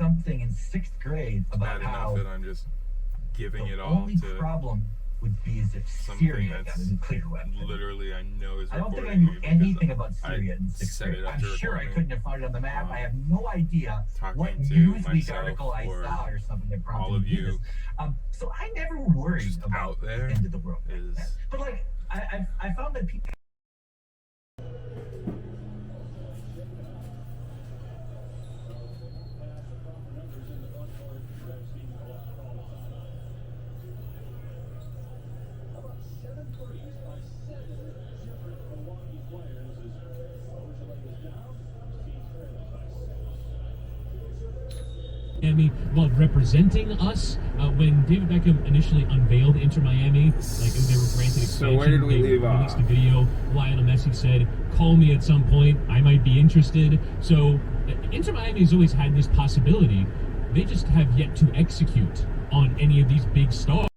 something in 6th grade about bad how enough that I'm just giving it the all only to problem would be is if something Syria got a nuclear weapon. literally I know is I don't think I recording knew me because anything about I Syria in 6th set grade. it up I'm to sure record I me. couldn't have found it on the map. I have no idea what Talking to Newsweek myself article I or saw or something that prompted all of me to do you this. So I never worried just about out there the end of the world. is But like, I found that people. Miami while representing us when David Beckham initially unveiled Inter Miami, like they were granted expansion. So where did we leave off? Released a video. Lionel Messi said, "Call me at some point. I might be interested." So Inter Miami has always had this possibility. They just have yet to execute on any of these big stars.